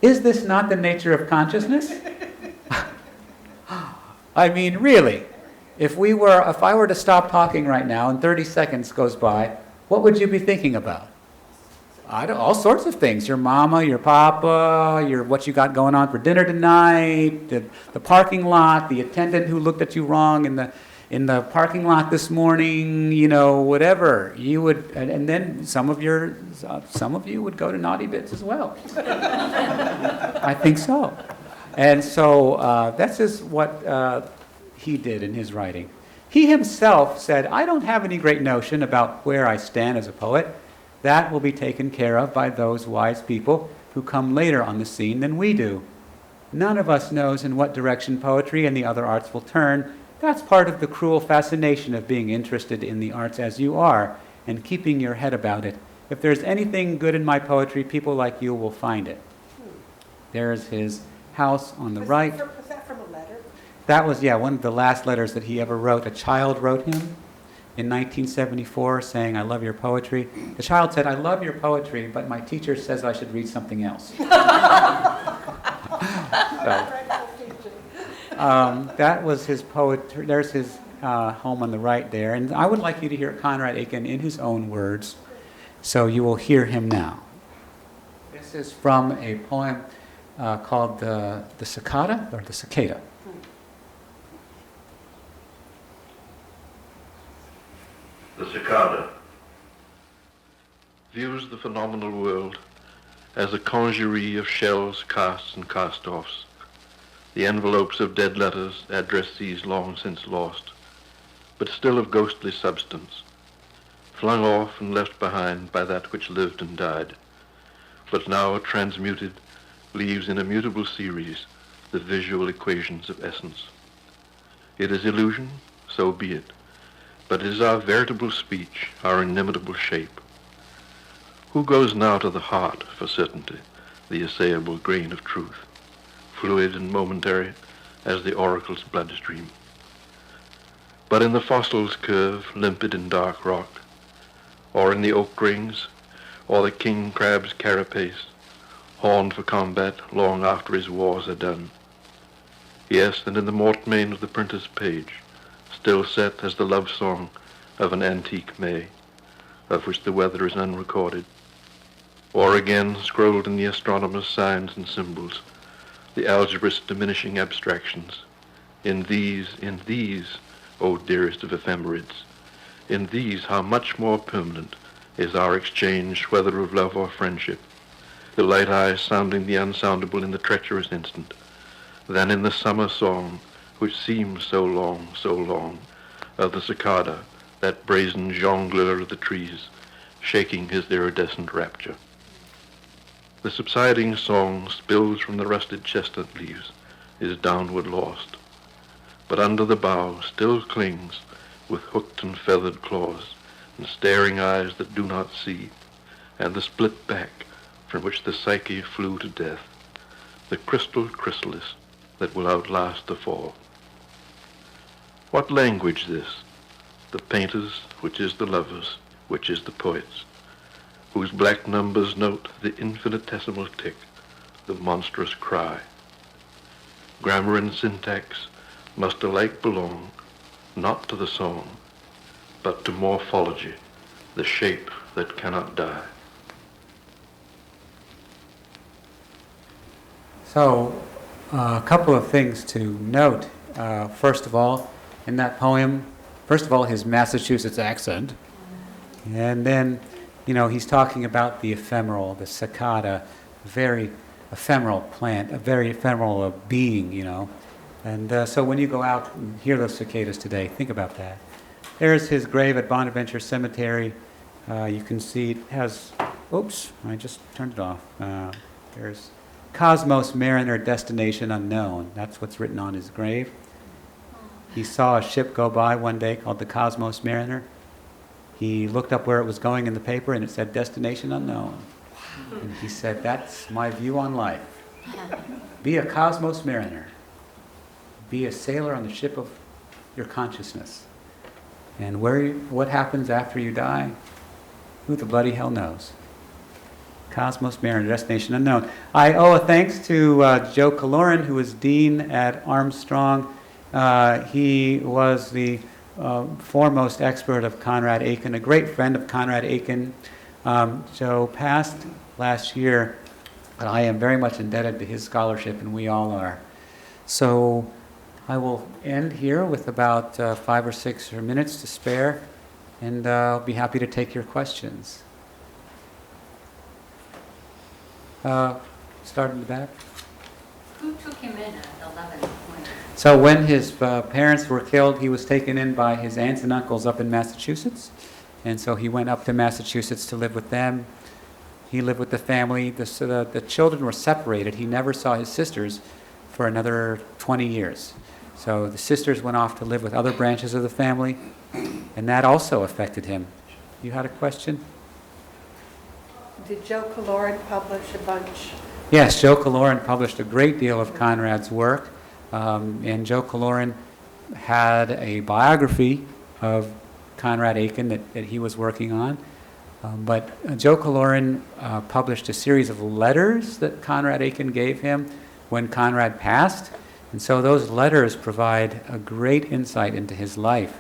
Is this not the nature of consciousness? I mean, really, if I were to stop talking right now and 30 seconds goes by, what would you be thinking about? All sorts of things. Your mama, your papa, what you got going on for dinner tonight, the parking lot, the attendant who looked at you wrong in the parking lot this morning, whatever. You would, and then some of you would go to naughty bits as well. I think so. And so that's just what he did in his writing. He himself said, I don't have any great notion about where I stand as a poet. That will be taken care of by those wise people who come later on the scene than we do. None of us knows in what direction poetry and the other arts will turn. That's part of the cruel fascination of being interested in the arts as you are and keeping your head about it. If there's anything good in my poetry, people like you will find it. There's his house on the right. Was that from a letter? That was, one of the last letters that he ever wrote. A child wrote him in 1974 saying, I love your poetry. The child said, I love your poetry, but my teacher says I should read something else. That was his poetry. There's his home on the right there. And I would like you to hear Conrad Aiken in his own words, so you will hear him now. This is from a poem called the Cicada, or the Cicada. The cicada views the phenomenal world as a congerie of shells, casts, and cast-offs, the envelopes of dead letters, addressees long since lost, but still of ghostly substance, flung off and left behind by that which lived and died, but now transmuted, leaves in a mutable series the visual equations of essence. It is illusion, so be it, but it is our veritable speech, our inimitable shape. Who goes now to the heart for certainty, the assayable grain of truth, fluid and momentary as the oracle's bloodstream? But in the fossil's curve, limpid in dark rock, or in the oak rings, or the king crab's carapace, horned for combat long after his wars are done. Yes, and in the mortmain of the printer's page, still set as the love song of an antique May, of which the weather is unrecorded, or again scrolled in the astronomer's signs and symbols, the algebraist's diminishing abstractions. In these, O dearest of ephemerids, in these how much more permanent is our exchange, whether of love or friendship, the light eyes sounding the unsoundable in the treacherous instant, than in the summer song, which seems so long, of the cicada, that brazen jongleur of the trees, shaking his iridescent rapture. The subsiding song spills from the rusted chestnut leaves, is downward lost, but under the bough still clings, with hooked and feathered claws, and staring eyes that do not see, and the split back from which the psyche flew to death, the crystal chrysalis that will outlast the fall. What language this? The painters, which is the lovers, which is the poets, whose black numbers note the infinitesimal tick, the monstrous cry. Grammar and syntax must alike belong not to the song, but to morphology, the shape that cannot die. So, a couple of things to note. First of all, in that poem, first of all, his Massachusetts accent. And then, he's talking about the ephemeral, the cicada, very ephemeral plant, a very ephemeral being, And so when you go out and hear those cicadas today, think about that. There's his grave at Bonaventure Cemetery. You can see it has, oops, I just turned it off. There's Cosmos Mariner, Destination Unknown. That's what's written on his grave. He saw a ship go by one day called the Cosmos Mariner. He looked up where it was going in the paper and it said Destination Unknown. And he said, that's my view on life. Be a Cosmos Mariner. Be a sailor on the ship of your consciousness. And what happens after you die, who the bloody hell knows? Cosmos Mariner, Destination Unknown. I owe a thanks to Joe Kaloran, who was dean at Armstrong. He was the foremost expert of Conrad Aiken, a great friend of Conrad Aiken. Joe passed last year, but I am very much indebted to his scholarship, and we all are. So I will end here with about 5 or 6 minutes to spare, and I'll be happy to take your questions. Start in the back. Who took him in at 11? So when his parents were killed, he was taken in by his aunts and uncles up in Massachusetts. And so he went up to Massachusetts to live with them. He lived with the family. The children were separated. He never saw his sisters for another 20 years. So the sisters went off to live with other branches of the family, and that also affected him. You had a question? Did Joe Kaloran publish a bunch? Yes, Joe Kaloran published a great deal of Conrad's work, and Joe Kaloran had a biography of Conrad Aiken that he was working on. But Joe Kaloran published a series of letters that Conrad Aiken gave him when Conrad passed, and so those letters provide a great insight into his life.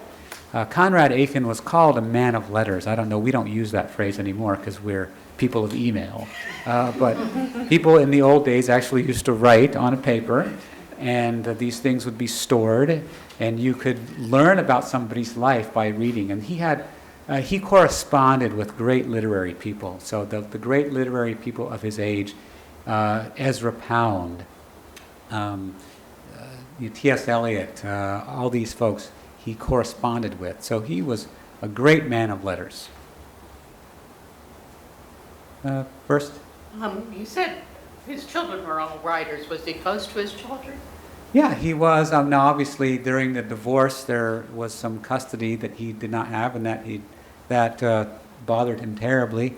Conrad Aiken was called a man of letters. I don't know, we don't use that phrase anymore because we're people of email. But people in the old days actually used to write on a paper, and these things would be stored, and you could learn about somebody's life by reading. And he corresponded with great literary people. So the great literary people of his age, Ezra Pound, T.S. Eliot, all these folks he corresponded with. So he was a great man of letters. First? You said his children were all writers. Was he close to his children? Yeah, he was. Now, obviously, during the divorce, there was some custody that he did not have, and that bothered him terribly.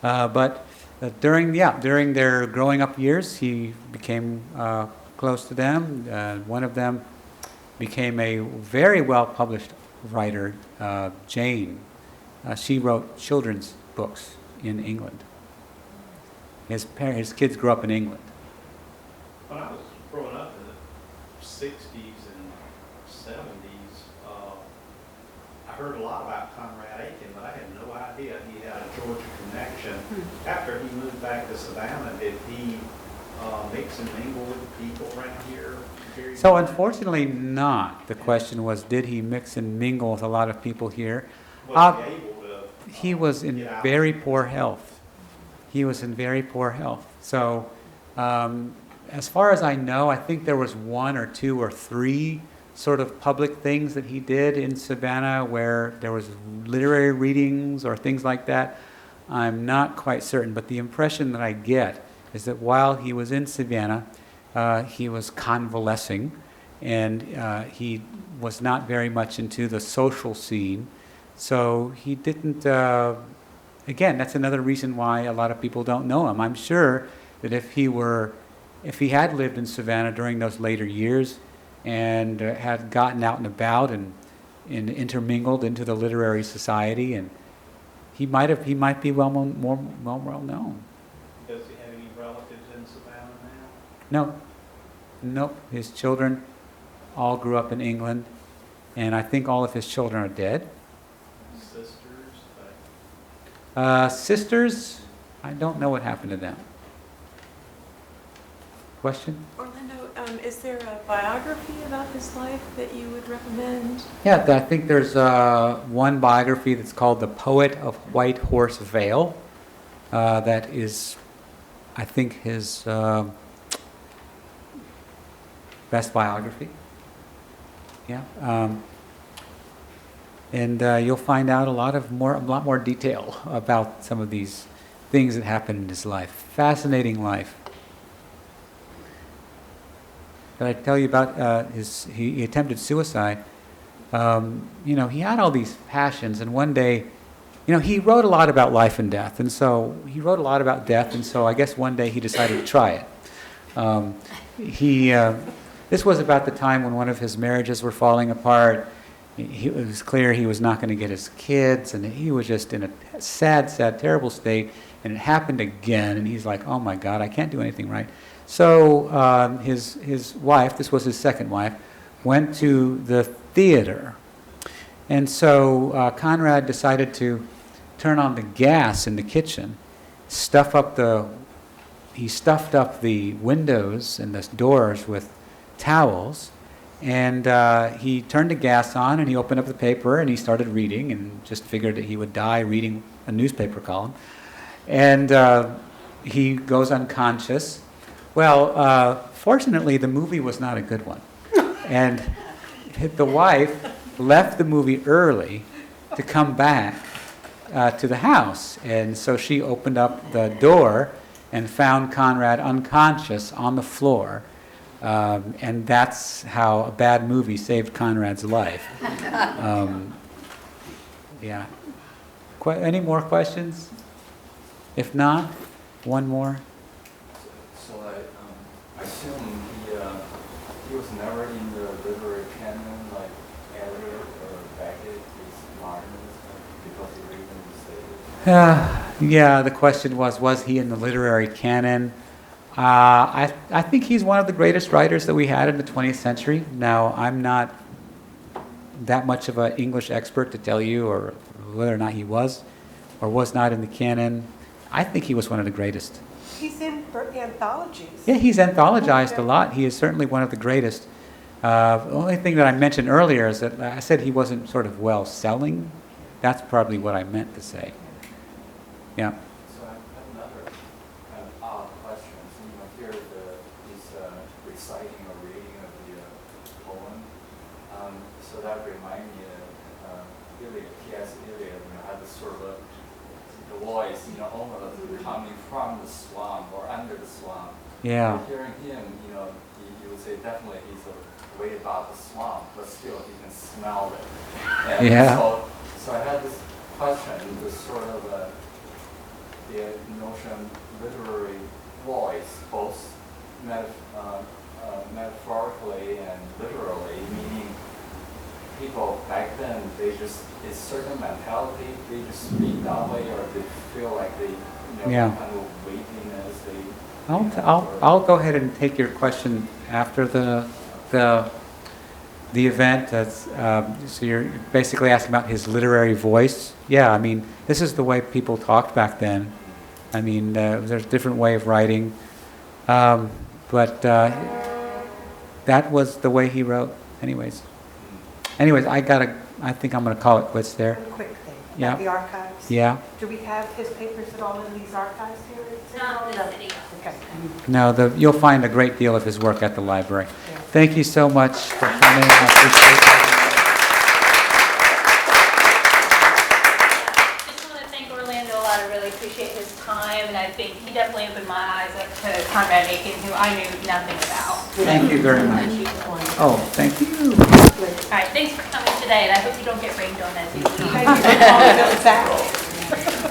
But during their growing up years, he became close to them. One of them became a very well-published writer, Jane. She wrote children's books in England. His kids grew up in England. When I was growing up in the 60s and 70s, I heard a lot about Conrad Aiken, but I had no idea he had a Georgia connection. After he moved back to Savannah, did he mix and mingle with people around here? So unfortunately not. The question was, did he mix and mingle with a lot of people here? Was he able to? He was in very poor health. He was in very poor health. So as far as I know, I think there was 1 or 2 or 3 sort of public things that he did in Savannah where there was literary readings or things like that. I'm not quite certain, but the impression that I get is that while he was in Savannah, he was convalescing, and he was not very much into the social scene, so he didn't, again, that's another reason why a lot of people don't know him. I'm sure that if he had lived in Savannah during those later years and had gotten out and about and intermingled into the literary society, and he might be well known. Does he have any relatives in Savannah now? Nope. His children all grew up in England, and I think all of his children are dead. Sisters, I don't know what happened to them. Question? Orlando, is there a biography about his life that you would recommend? Yeah, I think there's one biography that's called The Poet of White Horse Vale. That is, I think, his best biography. Yeah. And you'll find out a lot more detail about some of these things that happened in his life. Fascinating life. Did I tell you about he attempted suicide? He had all these passions, and one day, he wrote a lot about life and death, and so I guess one day he decided to try it. This was about the time when one of his marriages were falling apart. It was clear he was not going to get his kids, and he was just in a sad, terrible state, and it happened again, and he's like, oh my God, I can't do anything right. So his wife, this was his second wife, went to the theater. And so Conrad decided to turn on the gas in the kitchen, he stuffed up the windows and the doors with towels, and he turned the gas on, and he opened up the paper, and he started reading, and just figured that he would die reading a newspaper column. And he goes unconscious. Well, fortunately, the movie was not a good one. And the wife left the movie early to come back to the house. And so she opened up the door and found Conrad unconscious on the floor. And that's how a bad movie saved Conrad's life. Yeah. Any more questions? If not, one more. So I assume he was never in the literary canon like Eliot or Beckett, these modernists, because he reasonably stated. Yeah, the question was he in the literary canon? I think he's one of the greatest writers that we had in the 20th century. Now, I'm not that much of an English expert to tell you or whether or not he was or was not in the canon. I think he was one of the greatest. He's in anthologies. Yeah, he's anthologized a lot. He is certainly one of the greatest. The only thing that I mentioned earlier is that I said he wasn't sort of well selling. That's probably what I meant to say. Yeah. So I have another kind of odd question. So, here he's reciting or reading of the poem. So that reminds me of Eliot, T.S. Eliot, had this sort of the voice, almost coming from the swamp or under the swamp. Yeah. So hearing him, you would say definitely he's way above the swamp, but still he can smell it. And Yeah. So I had this question, this sort of the notion literary voice, both metaphorically and literally, meaning people back then, it's certain mentality, they just speak that way, or they feel like they, Yeah. kind of weightiness. I'll go ahead and take your question after the event. So you're basically asking about his literary voice. Yeah, I mean, this is the way people talked back then. I mean, there's a different way of writing, but that was the way he wrote. Anyways, I think I'm gonna call it quits there. One quick thing. Yeah. About the archives. Yeah. Do we have his papers at all in these archives here? Not in the city. Okay. No, you'll find a great deal of his work at the library. Yeah. Thank you so much for coming. I appreciate it. Just want to thank Orlando a lot. I really appreciate his time, and I think he definitely opened my eyes up to Conrad Aiken, who I knew nothing about. Thank you very much. Oh, thank you. All right, thanks for coming today, and I hope you don't get rained on as you leave. Thank you for calling us out.